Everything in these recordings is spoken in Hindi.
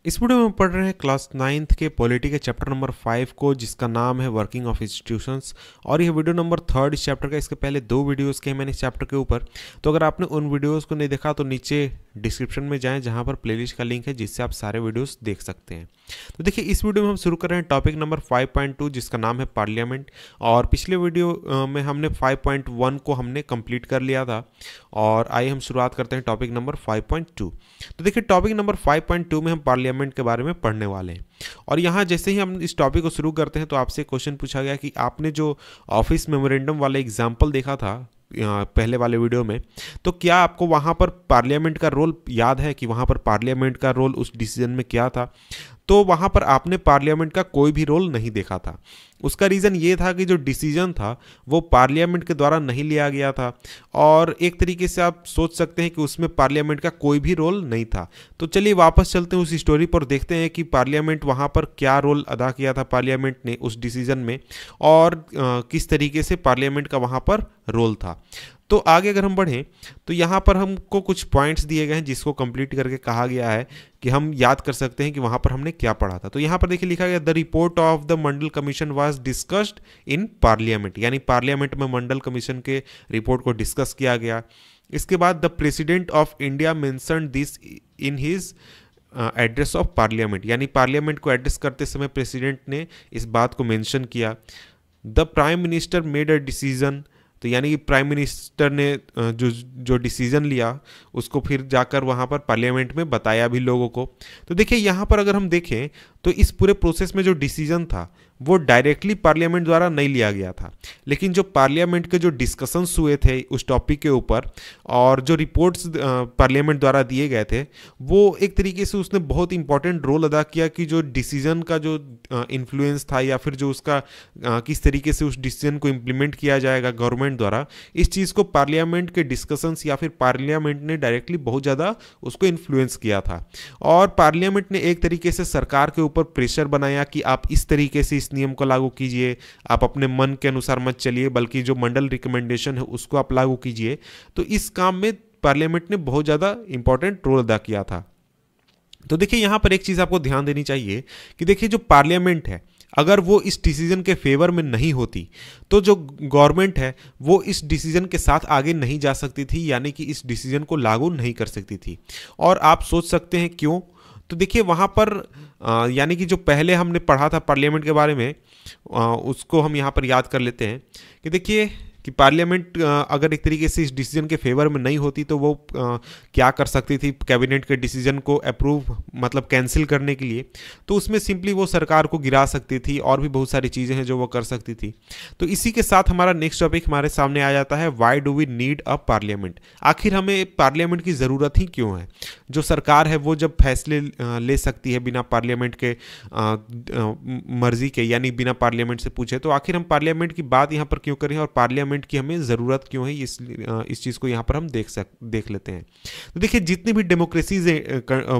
इस वीडियो में हम पढ़ रहे हैं क्लास 9th के पॉलिटी के चैप्टर नंबर 5 को, जिसका नाम है वर्किंग ऑफ इंस्टीट्यूशंस। और यह वीडियो नंबर 3 इस चैप्टर का। इसके पहले 2 वीडियोस के मैंने इस चैप्टर के ऊपर, तो अगर आपने उन वीडियोस को नहीं देखा तो नीचे डिस्क्रिप्शन में जाएं, जहां पर प्लेलिस्ट का लिंक है, जिससे आप सारे वीडियोस देख सकते हैं। तो देखिए, इस वीडियो में हम शुरू कर रहे हैं टॉपिक नंबर 5.2, जिसका नाम है पार्लियामेंट। और पिछले वीडियो में हमने 5.1 को हमने कंप्लीट कर लिया था। और आइए हम शुरुआत करते हैं टॉपिक नंबर 5.2। तो देखिए, टॉपिक नंबर 5.2 में हम पार्लियामेंट के बारे में पढ़ने वाले हैं। और यहाँ जैसे ही हम इस टॉपिक को शुरू करते हैं तो आपसे क्वेश्चन पूछा गया कि आपने जो ऑफिस मेमोरेंडम वाला एग्जाम्पल देखा था पहले वाले वीडियो में, तो क्या आपको वहाँ पर पार्लियामेंट का रोल याद है कि वहाँ पर पार्लियामेंट का रोल उस डिसीजन में क्या था? तो वहाँ पर आपने पार्लियामेंट का कोई भी रोल नहीं देखा था। उसका रीज़न ये था कि जो डिसीजन था वो पार्लियामेंट के द्वारा नहीं लिया गया था, और एक तरीके से आप सोच सकते हैं कि उसमें पार्लियामेंट का कोई भी रोल नहीं था। तो चलिए वापस चलते हैं उस स्टोरी पर, देखते हैं कि पार्लियामेंट वहाँ पर क्या रोल अदा किया था पार्लियामेंट ने उस डिसीजन में, और किस तरीके से पार्लियामेंट का वहाँ पर रोल था। तो आगे अगर हम बढ़ें तो यहाँ पर हमको कुछ पॉइंट्स दिए गए हैं, जिसको कंप्लीट करके कहा गया है कि हम याद कर सकते हैं कि वहाँ पर हमने क्या पढ़ा था। तो यहाँ पर देखिए लिखा गया, the report of the Mandal commission was discussed in parliament, यानी पार्लियामेंट में मंडल कमीशन के रिपोर्ट को डिस्कस किया गया। इसके बाद the president of India mentioned this in his address of parliament, यानी पार्लियामेंट को एड्रेस करते समय प्रेसिडेंट ने इस बात को मेंशन किया। The prime minister made a decision, तो यानी कि प्राइम मिनिस्टर ने जो डिसीजन लिया उसको फिर जाकर वहाँ पर पार्लियामेंट में बताया भी लोगों को। तो देखिए, यहाँ पर अगर हम देखें तो इस पूरे प्रोसेस में जो डिसीजन था वो डायरेक्टली पार्लियामेंट द्वारा नहीं लिया गया था, लेकिन जो पार्लियामेंट के जो डिस्कशंस हुए थे उस टॉपिक के ऊपर और जो रिपोर्ट्स पार्लियामेंट द्वारा दिए गए थे, वो एक तरीके से उसने बहुत इंपॉर्टेंट रोल अदा किया कि जो डिसीजन का जो इन्फ्लुएंस था, या फिर जो उसका किस तरीके से उस डिसीजन को इम्प्लीमेंट किया जाएगा गवर्नमेंट द्वारा, इस चीज़ को पार्लियामेंट के डिस्कशंस या फिर पार्लियामेंट ने डायरेक्टली बहुत ज़्यादा उसको इन्फ्लुएंस किया था। और पार्लियामेंट ने एक तरीके से सरकार के ऊपर प्रेशर बनाया कि आप इस तरीके से इस नियम को लागू कीजिए, आप अपने मन के अनुसार मत चलिए, बल्कि जो मंडल रिकमेंडेशन है उसको आप लागू कीजिए। तो इस काम में पार्लियामेंट ने बहुत ज़्यादा इंपॉर्टेंट रोल अदा किया था। तो देखिए, यहाँ पर एक चीज़ आपको ध्यान देनी चाहिए कि देखिए, जो पार्लियामेंट है अगर वो इस डिसीजन के फेवर में नहीं होती तो जो गवर्नमेंट है वो इस डिसीजन के साथ आगे नहीं जा सकती थी, यानी कि इस डिसीजन को लागू नहीं कर सकती थी। और आप सोच सकते हैं क्यों? तो देखिए, वहाँ पर यानी कि जो पहले हमने पढ़ा था पार्लियामेंट के बारे में, उसको हम यहाँ पर याद कर लेते हैं कि देखिए कि पार्लियामेंट अगर एक तरीके से इस डिसीजन के फेवर में नहीं होती तो वो क्या कर सकती थी कैबिनेट के डिसीजन को अप्रूव, मतलब कैंसिल करने के लिए। तो उसमें सिंपली वो सरकार को गिरा सकती थी, और भी बहुत सारी चीज़ें हैं जो वो कर सकती थी। तो इसी के साथ हमारा नेक्स्ट टॉपिक हमारे सामने आ जाता है, why do we need a parliament. आखिर हमें पार्लियामेंट की ज़रूरत ही क्यों है? जो सरकार है वो जब फैसले ले सकती है बिना पार्लियामेंट के मर्जी के, यानी बिना पार्लियामेंट से पूछे, तो आखिर हम पार्लियामेंट की बात यहाँ पर क्यों करें और पार्लियामेंट की हमें ज़रूरत क्यों है? इस चीज़ को यहाँ पर हम देख लेते हैं। तो देखिए, जितनी भी डेमोक्रेसीज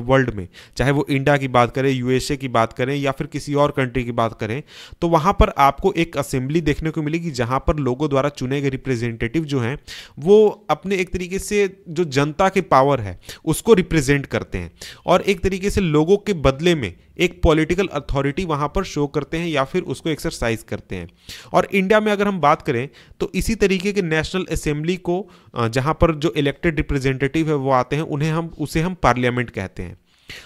वर्ल्ड में, चाहे वो इंडिया की बात करें, यूएसए की बात करें, या फिर किसी और कंट्री की बात करें, तो वहाँ पर आपको एक असेंबली देखने को मिलेगी जहाँ पर लोगों द्वारा चुने गए रिप्रेजेंटेटिव जो हैं वो अपने एक तरीके से जो जनता के पावर है उसको रिप्रेजेंट करते हैं, और एक तरीके से लोगों के बदले में एक पॉलिटिकल अथॉरिटी वहाँ पर शो करते हैं या फिर उसको एक्सरसाइज करते हैं। और इंडिया में अगर हम बात करें तो इसी तरीके के नेशनल असेंबली को, जहाँ पर जो इलेक्टेड रिप्रेजेंटेटिव है वो आते हैं, उसे हम पार्लियामेंट कहते हैं।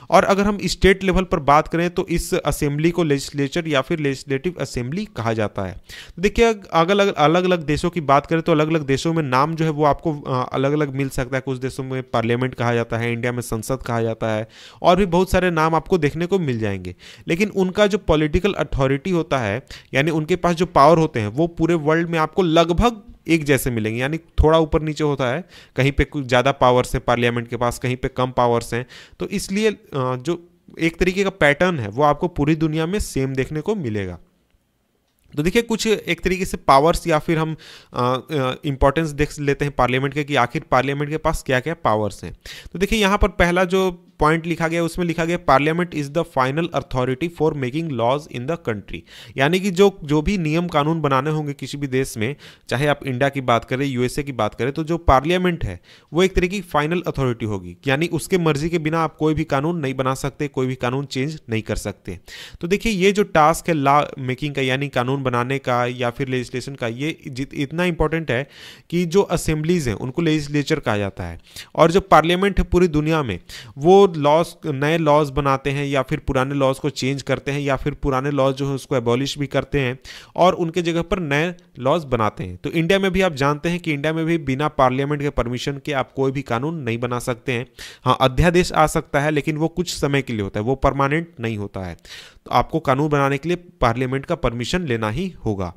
और अगर हम स्टेट लेवल पर बात करें तो इस असेंबली को लेजिस्लेचर या फिर लेजिस्लेटिव असेंबली कहा जाता है। तो देखिए, अलग अलग देशों की बात करें तो अलग अलग देशों में नाम जो है वो आपको अलग अलग मिल सकता है। कुछ देशों में पार्लियामेंट कहा जाता है, इंडिया में संसद कहा जाता है, और भी बहुत सारे नाम आपको देखने को मिल जाएंगे। लेकिन उनका जो पॉलिटिकल अथॉरिटी होता है, यानी उनके पास जो पावर होते हैं, वो पूरे वर्ल्ड में आपको लगभग एक जैसे मिलेंगे, यानी थोड़ा ऊपर नीचे होता है, कहीं पे कुछ ज़्यादा पावर्स है पार्लियामेंट के पास, कहीं पे कम पावर्स हैं। तो इसलिए जो एक तरीके का पैटर्न है वो आपको पूरी दुनिया में सेम देखने को मिलेगा। तो देखिए, कुछ एक तरीके से पावर्स या फिर हम इंपॉर्टेंस देख लेते हैं पार्लियामेंट के, कि आखिर पार्लियामेंट के पास क्या क्या पावर्स हैं। तो देखिए, यहाँ पर पहला जो पॉइंट लिखा गया उसमें लिखा गया parliament is the final authority for making laws in the country. यानी कि जो भी नियम कानून बनाने होंगे किसी भी देश में, चाहे आप इंडिया की बात करें, यूएसए की बात करें, तो जो पार्लियामेंट है वो एक तरीके की फाइनल अथॉरिटी होगी, यानी उसके मर्जी के बिना आप कोई भी कानून नहीं बना सकते, कोई भी कानून चेंज नहीं कर सकते। तो देखिए ये जो टास्क है लॉ मेकिंग का, यानी कानून बनाने का या फिर लेजिस्लेशन का, ये इतना इंपॉर्टेंट है कि जो असेंबलीज हैं उनको लेजिस्लेचर कहा जाता है, और जो पार्लियामेंट है पूरी दुनिया में वो लॉज, नए लॉज बनाते हैं या फिर पुराने लॉज को चेंज करते हैं, या फिर पुराने लॉज जो है उसको एबॉलिश भी करते हैं और उनके जगह पर नए लॉज बनाते हैं। तो इंडिया में भी आप जानते हैं कि इंडिया में भी बिना पार्लियामेंट के परमिशन के आप कोई भी कानून नहीं बना सकते हैं। हाँ, अध्यादेश आ सकता है लेकिन वो कुछ समय के लिए होता है, वो परमानेंट नहीं होता है। तो आपको कानून बनाने के लिए पार्लियामेंट का परमिशन लेना ही होगा।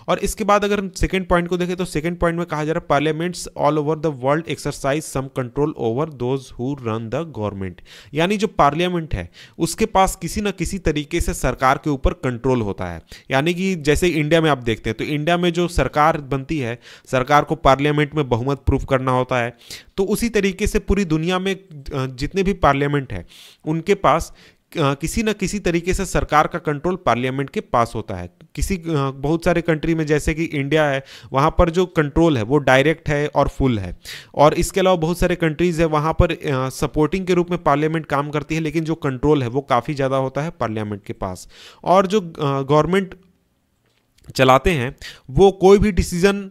और इसके बाद अगर हम सेकंड पॉइंट को देखें तो सेकंड पॉइंट में कहा जा रहा है parliaments all over the world exercise some control over those who run the government. यानी जो पार्लियामेंट है उसके पास किसी न किसी तरीके से सरकार के ऊपर कंट्रोल होता है। यानी कि जैसे इंडिया में आप देखते हैं तो इंडिया में जो सरकार बनती है, सरकार को पार्लियामेंट में बहुमत प्रूफ करना होता है। तो उसी तरीके से पूरी दुनिया में जितने भी पार्लियामेंट है उनके पास किसी न किसी तरीके से सरकार का कंट्रोल पार्लियामेंट के पास होता है। बहुत सारे कंट्री में जैसे कि इंडिया है, वहाँ पर जो कंट्रोल है वो डायरेक्ट है और फुल है। और इसके अलावा बहुत सारे कंट्रीज़ है वहाँ पर सपोर्टिंग के रूप में पार्लियामेंट काम करती है, लेकिन जो कंट्रोल है वो काफ़ी ज़्यादा होता है पार्लियामेंट के पास। और जो गवर्नमेंट चलाते हैं वो कोई भी डिसीजन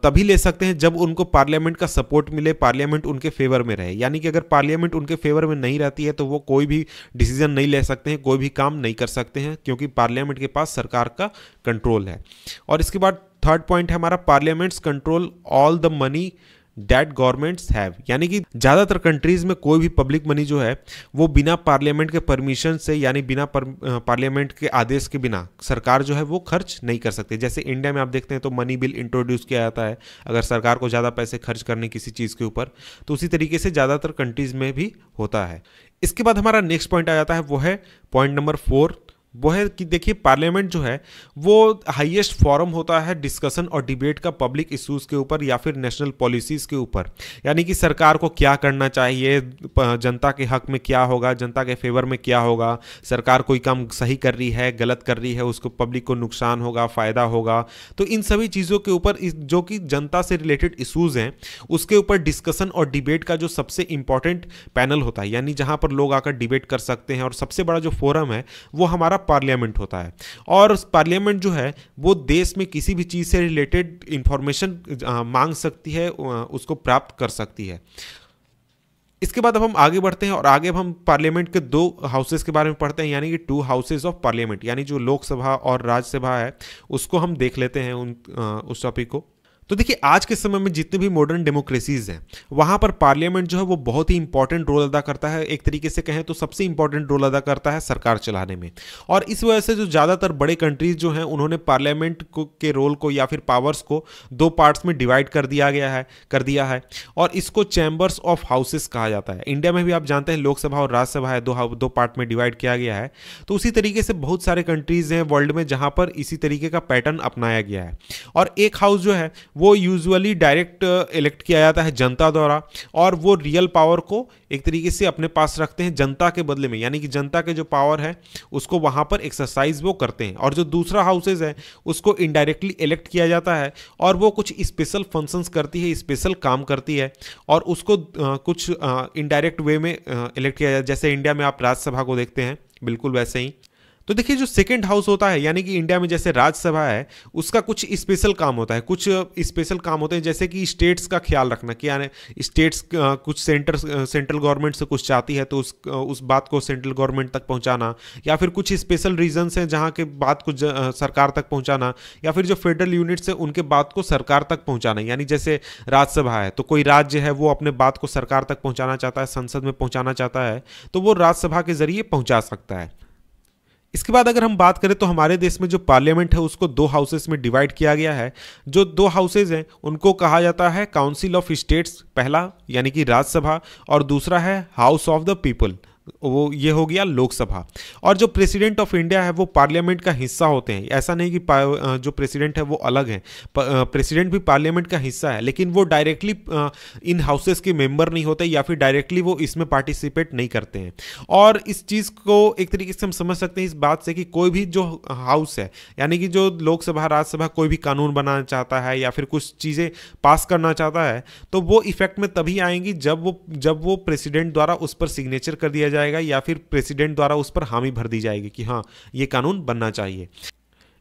तभी ले सकते हैं जब उनको पार्लियामेंट का सपोर्ट मिले, पार्लियामेंट उनके फेवर में रहे। यानी कि अगर पार्लियामेंट उनके फेवर में नहीं रहती है तो वो कोई भी डिसीजन नहीं ले सकते हैं, कोई भी काम नहीं कर सकते हैं, क्योंकि पार्लियामेंट के पास सरकार का कंट्रोल है। और इसके बाद थर्ड पॉइंट है हमारा parliaments control all the money that governments have. यानी कि ज़्यादातर कंट्रीज़ में कोई भी पब्लिक मनी जो है वो बिना पार्लियामेंट के परमिशन से, यानी बिना पार्लियामेंट के आदेश के बिना सरकार जो है वो खर्च नहीं कर सकती। जैसे इंडिया में आप देखते हैं तो मनी बिल इंट्रोड्यूस किया जाता है अगर सरकार को ज़्यादा पैसे खर्च करने किसी चीज़ के ऊपर, तो उसी तरीके से ज़्यादातर कंट्रीज़ में भी होता है। इसके बाद हमारा नेक्स्ट पॉइंट आ जाता है, वो है पॉइंट नंबर 4। वो है कि देखिए पार्लियामेंट जो है वो हाईएस्ट फोरम होता है डिस्कशन और डिबेट का पब्लिक इश्यूज़ के ऊपर या फिर नेशनल पॉलिसीज़ के ऊपर। यानी कि सरकार को क्या करना चाहिए, जनता के हक में क्या होगा, जनता के फेवर में क्या होगा, सरकार कोई काम सही कर रही है, गलत कर रही है, उसको पब्लिक को नुकसान होगा, फ़ायदा होगा। तो इन सभी चीज़ों के ऊपर जो कि जनता से रिलेटेड इशूज़ हैं उसके ऊपर डिस्कशन और डिबेट का जो सबसे इंपॉर्टेंट पैनल होता है, यानी जहाँ पर लोग आकर डिबेट कर सकते हैं, और सबसे बड़ा जो फोरम है वो हमारा पार्लियामेंट होता है। और पार्लियामेंट जो है वो देश में किसी भी चीज़ से रिलेटेड इंफॉर्मेशन मांग सकती है, उसको प्राप्त कर सकती है। इसके बाद अब हम आगे बढ़ते हैं और आगे अब हम पार्लियामेंट के 2 हाउसेस के बारे में पढ़ते हैं, यानी कि 2 हाउसेस ऑफ पार्लियामेंट, यानी जो लोकसभा और राज्यसभा है उसको हम देख लेते हैं उस टॉपिक को। तो देखिए आज के समय में जितने भी मॉडर्न डेमोक्रेसीज हैं वहाँ पर पार्लियामेंट जो है वो बहुत ही इंपॉर्टेंट रोल अदा करता है। एक तरीके से कहें तो सबसे इंपॉर्टेंट रोल अदा करता है सरकार चलाने में। और इस वजह से जो ज़्यादातर बड़े कंट्रीज जो हैं उन्होंने पार्लियामेंट के रोल को या फिर पावर्स को 2 पार्ट्स में डिवाइड कर दिया है और इसको चैम्बर्स ऑफ हाउसेस कहा जाता है। इंडिया में भी आप जानते हैं लोकसभा और राज्यसभा है, 2 पार्ट में डिवाइड किया गया है। तो उसी तरीके से बहुत सारे कंट्रीज हैं वर्ल्ड में जहाँ पर इसी तरीके का पैटर्न अपनाया गया है। और एक हाउस जो है वो यूजुअली डायरेक्ट इलेक्ट किया जाता है जनता द्वारा, और वो रियल पावर को एक तरीके से अपने पास रखते हैं जनता के बदले में, यानी कि जनता के जो पावर है उसको वहाँ पर एक्सरसाइज वो करते हैं। और जो दूसरा हाउसेज है उसको इनडायरेक्टली इलेक्ट किया जाता है और वो कुछ स्पेशल फंक्शंस करती है, स्पेशल काम करती है और उसको कुछ इनडायरेक्ट वे में इलेक्ट किया जाता है। जैसे इंडिया में आप राज्यसभा को देखते हैं, बिल्कुल वैसे ही। तो देखिए जो सेकंड हाउस होता है, यानी कि इंडिया में जैसे राज्यसभा है उसका कुछ स्पेशल काम होता है, कुछ स्पेशल काम होते हैं जैसे कि स्टेट्स का ख्याल रखना, कि यानी स्टेट्स कुछ सेंट्रल गवर्नमेंट से कुछ चाहती है तो उस बात को सेंट्रल गवर्नमेंट तक पहुंचाना, या फिर कुछ स्पेशल रीजन्स हैं जहां के बात को सरकार तक पहुंचाना, या फिर जो फेडरल यूनिट्स है उनके बात को सरकार तक पहुंचाना। यानी जैसे राज्यसभा है तो कोई राज्य है वो अपने बात को सरकार तक पहुंचाना चाहता है, संसद में पहुंचाना चाहता है, तो वो राज्यसभा के जरिए पहुंचा सकता है। इसके बाद अगर हम बात करें तो हमारे देश में जो पार्लियामेंट है उसको 2 हाउसेस में डिवाइड किया गया है। जो 2 हाउसेज हैं उनको कहा जाता है काउंसिल ऑफ स्टेट्स, पहला यानी कि राज्यसभा, और दूसरा है हाउस ऑफ द पीपल वो ये हो गया लोकसभा। और जो प्रेसिडेंट ऑफ इंडिया है वो पार्लियामेंट का हिस्सा होते हैं। ऐसा नहीं कि जो प्रेसिडेंट है वो अलग है, प्रेसिडेंट भी पार्लियामेंट का हिस्सा है, लेकिन वो डायरेक्टली इन हाउसेस के मेंबर नहीं होते या फिर डायरेक्टली वो इसमें पार्टिसिपेट नहीं करते हैं। और इस चीज़ को एक तरीके से हम समझ सकते हैं इस बात से कि कोई भी जो हाउस है, यानी कि जो लोकसभा राज्यसभा कोई भी कानून बनाना चाहता है या फिर कुछ चीज़ें पास करना चाहता है, तो वो इफेक्ट में तभी आएंगी जब वो प्रेसिडेंट द्वारा उस पर सिग्नेचर कर दिया जाएगा या फिर प्रेसिडेंट द्वारा उस पर हामी भर दी जाएगी कि हाँ ये कानून बनना चाहिए।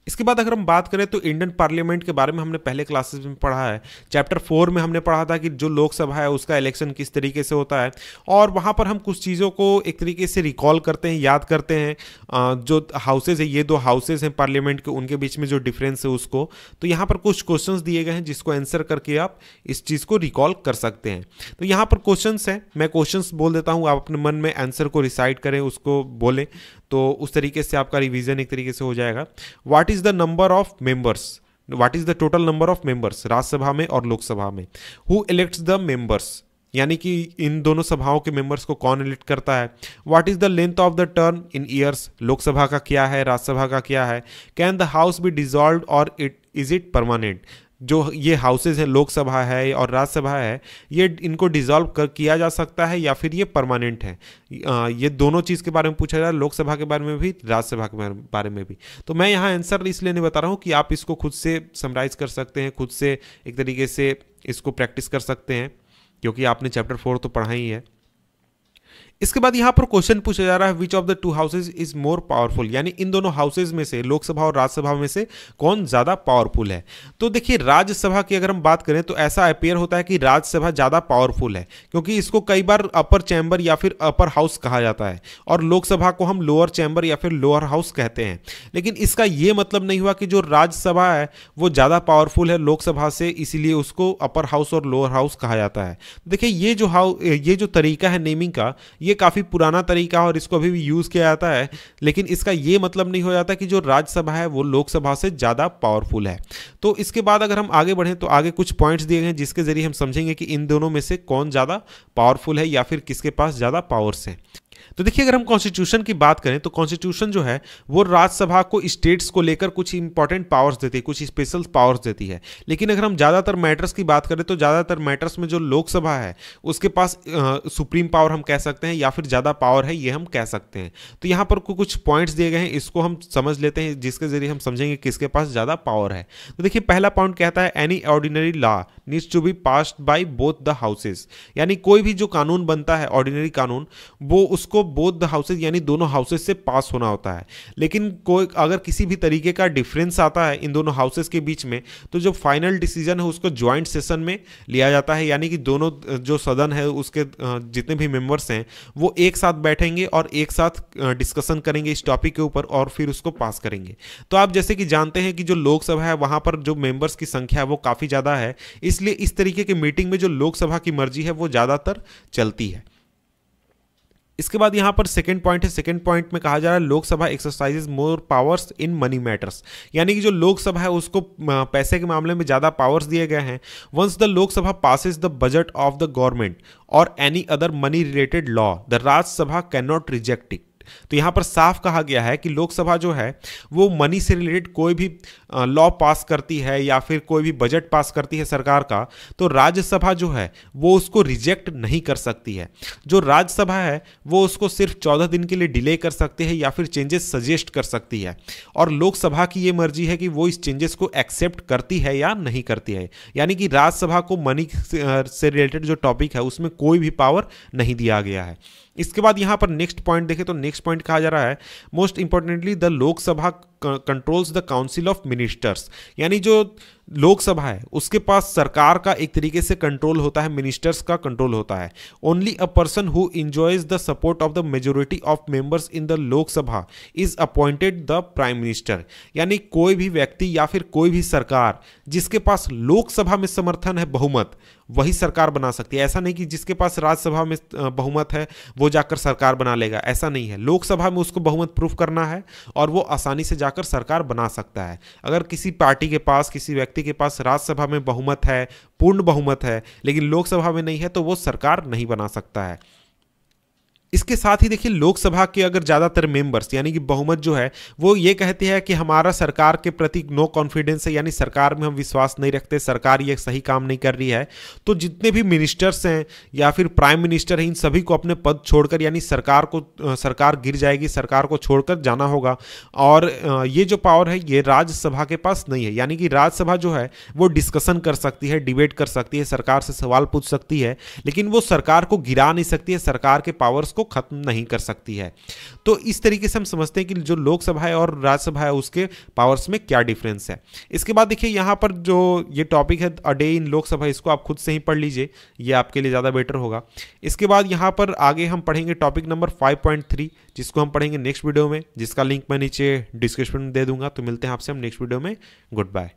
इसके बाद अगर हम बात करें तो इंडियन पार्लियामेंट के बारे में हमने पहले क्लासेस में पढ़ा है। चैप्टर 4 में हमने पढ़ा था कि जो लोकसभा है उसका इलेक्शन किस तरीके से होता है, और वहाँ पर हम कुछ चीज़ों को एक तरीके से रिकॉल करते हैं, याद करते हैं। जो हाउसेज है, ये दो हाउसेज हैं पार्लियामेंट के, उनके बीच में जो डिफरेंस है उसको, तो यहाँ पर कुछ क्वेश्चंस दिए गए हैं जिसको आंसर करके आप इस चीज़ को रिकॉल कर सकते हैं। तो यहाँ पर क्वेश्चंस हैं, मैं क्वेश्चंस बोल देता हूँ, आप अपने मन में आंसर को रिसाइट करें, उसको बोलें, तो उस तरीके से आपका रिवीजन एक तरीके से हो जाएगा। What is the number of members, what is the total number of members Rajya Sabha में और लोकसभा में। हु इलेक्ट्स द मेंबर्स, यानी कि इन दोनों सभाओं के मेंबर्स को कौन इलेक्ट करता है। What is the length of the term in years, Lok Sabha का क्या है, राज्यसभा का क्या है। Can the house be dissolved और इज इट परमानेंट, जो ये हाउसेज है, लोकसभा है और राज्यसभा है, ये इनको डिसॉल्व किया जा सकता है या फिर ये परमानेंट है। ये दोनों चीज़ के बारे में पूछा जा रहा है, लोकसभा के बारे में भी, राज्यसभा के बारे में भी। तो मैं यहाँ आंसर इसलिए नहीं बता रहा हूँ कि आप इसको खुद से समराइज कर सकते हैं, खुद से एक तरीके से इसको प्रैक्टिस कर सकते हैं, क्योंकि आपने चैप्टर 4 तो पढ़ा ही है। इसके बाद यहाँ पर क्वेश्चन पूछा जा रहा है which of the two houses is more powerful, यानी इन दोनों हाउसेज में से, लोकसभा और राज्यसभा में से कौन ज़्यादा पावरफुल है। तो देखिए राज्यसभा की अगर हम बात करें तो ऐसा अपेयर होता है कि राज्यसभा ज़्यादा पावरफुल है, क्योंकि इसको कई बार अपर चैम्बर या फिर अपर हाउस कहा जाता है, और लोकसभा को हम लोअर चैम्बर या फिर लोअर हाउस कहते हैं। लेकिन इसका ये मतलब नहीं हुआ कि जो राज्यसभा है वो ज़्यादा पावरफुल है लोकसभा से, इसीलिए उसको अपर हाउस और लोअर हाउस कहा जाता है। देखिए ये जो तरीका है नेमिंग का, ये काफ़ी पुराना तरीका है और इसको अभी भी यूज़ किया जाता है, लेकिन इसका ये मतलब नहीं हो जाता कि जो राज्यसभा है वो लोकसभा से ज़्यादा पावरफुल है। तो इसके बाद अगर हम आगे बढ़ें तो आगे कुछ पॉइंट्स दिए गए हैं जिसके जरिए हम समझेंगे कि इन दोनों में से कौन ज़्यादा पावरफुल है या फिर किसके पास ज़्यादा पावर्स हैं। तो देखिए अगर हम कॉन्स्टिट्यूशन की बात करें तो कॉन्स्टिट्यूशन जो है वो राज्यसभा को स्टेट्स को लेकर कुछ इंपॉर्टेंट पावर्स देती है, कुछ स्पेशल पावर्स देती है। लेकिन अगर हम ज़्यादातर मैटर्स की बात करें तो ज़्यादातर मैटर्स में जो लोकसभा है उसके पास सुप्रीम पावर हम कह सकते हैं या फिर ज़्यादा पावर है, ये हम कह सकते हैं। तो यहाँ पर कुछ पॉइंट्स दिए गए हैं, इसको हम समझ लेते हैं, जिसके जरिए हम समझेंगे किसके पास ज़्यादा पावर है। तो देखिए पहला पॉइंट कहता है any ordinary law needs to be passed by both the houses, यानी कोई भी जो कानून बनता है ऑर्डिनरी कानून, वो उसको बोथ द हाउसेज यानी दोनों हाउसेज से पास होना होता है। लेकिन कोई अगर किसी भी तरीके का डिफरेंस आता है इन दोनों हाउसेज के बीच में, तो जो फाइनल डिसीजन है उसको ज्वाइंट सेशन में लिया जाता है, यानी कि दोनों जो सदन है उसके जितने भी मेंबर्स हैं वो एक साथ बैठेंगे और एक साथ डिस्कशन करेंगे इस टॉपिक के ऊपर और फिर उसको पास करेंगे। तो आप जैसे कि जानते हैं कि जो लोकसभा है वहां पर जो मेंबर्स की संख्या है वो काफ़ी ज़्यादा है, इसलिए इस तरीके की मीटिंग में जो लोकसभा की मर्जी है वो ज़्यादातर चलती है। इसके बाद यहाँ पर सेकंड पॉइंट है, सेकंड पॉइंट में कहा जा रहा है Lok Sabha exercises more powers in money matters, यानी कि जो लोकसभा है उसको पैसे के मामले में ज़्यादा पावर्स दिए गए हैं। Once the Lok Sabha passes the budget of the government और any other money related law the Rajya Sabha can not reject it. तो यहाँ पर साफ कहा गया है कि लोकसभा जो है वो मनी से रिलेटेड कोई भी लॉ पास करती है या फिर कोई भी बजट पास करती है सरकार का, तो राज्यसभा जो है वो उसको रिजेक्ट नहीं कर सकती है। जो राज्यसभा है वो उसको सिर्फ 14 दिन के लिए डिले कर सकती है या फिर चेंजेस सजेस्ट कर सकती है, और लोकसभा की ये मर्जी है कि वो इस चेंजेस को एक्सेप्ट करती है या नहीं करती है। यानी कि राज्यसभा को मनी से रिलेटेड जो टॉपिक है उसमें कोई भी पावर नहीं दिया गया है। इसके बाद यहाँ पर नेक्स्ट पॉइंट देखें तो नेक्स्ट पॉइंट कहा जा रहा है most importantly the Lok Sabha controls the council of ministers, यानी जो लोकसभा है उसके पास सरकार का एक तरीके से कंट्रोल होता है, मिनिस्टर्स का कंट्रोल होता है। Only a person who enjoys the support of the majority of members in the Lok Sabha is appointed the prime minister, यानी कोई भी व्यक्ति या फिर कोई भी सरकार जिसके पास लोकसभा में समर्थन है, बहुमत, वही सरकार बना सकती है। ऐसा नहीं कि जिसके पास राज्यसभा में बहुमत है वो जाकर सरकार बना लेगा, ऐसा नहीं है। लोकसभा में उसको बहुमत प्रूफ करना है और वो आसानी से जाकर सरकार बना सकता है। अगर किसी पार्टी के पास, किसी व्यक्ति के पास राज्यसभा में बहुमत है, पूर्ण बहुमत है, लेकिन लोकसभा में नहीं है, तो वो सरकार नहीं बना सकता है। इसके साथ ही देखिए लोकसभा के अगर ज़्यादातर मेंबर्स यानी कि बहुमत जो है वो ये कहते हैं कि हमारा सरकार के प्रति नो कॉन्फिडेंस है, यानी सरकार में हम विश्वास नहीं रखते, सरकार ये सही काम नहीं कर रही है, तो जितने भी मिनिस्टर्स हैं या फिर प्राइम मिनिस्टर हैं इन सभी को अपने पद छोड़कर, यानी सरकार गिर जाएगी, सरकार को छोड़कर जाना होगा। और ये जो पावर है ये राज्यसभा के पास नहीं है, यानी कि राज्यसभा जो है वो डिस्कशन कर सकती है, डिबेट कर सकती है, सरकार से सवाल पूछ सकती है, लेकिन वो सरकार को गिरा नहीं सकती है, सरकार के पावर्स को खत्म नहीं कर सकती है। तो इस तरीके से हम समझते हैं कि जो लोकसभा है और राज्यसभा है उसके पावर्स में क्या डिफरेंस है। इसके बाद देखिए यहाँ पर जो ये टॉपिक है अ डे इन लोकसभा, इसको आप खुद से ही पढ़ लीजिए, ये आपके लिए ज़्यादा बेटर होगा। इसके बाद यहाँ पर आगे हम पढ़ेंगे टॉपिक नंबर 5.3, जिसको हम पढ़ेंगे नेक्स्ट वीडियो में, जिसका लिंक मैं नीचे डिस्क्रिप्शन में दे दूंगा। तो मिलते हैं आपसे हम नेक्स्ट वीडियो में। Good bye.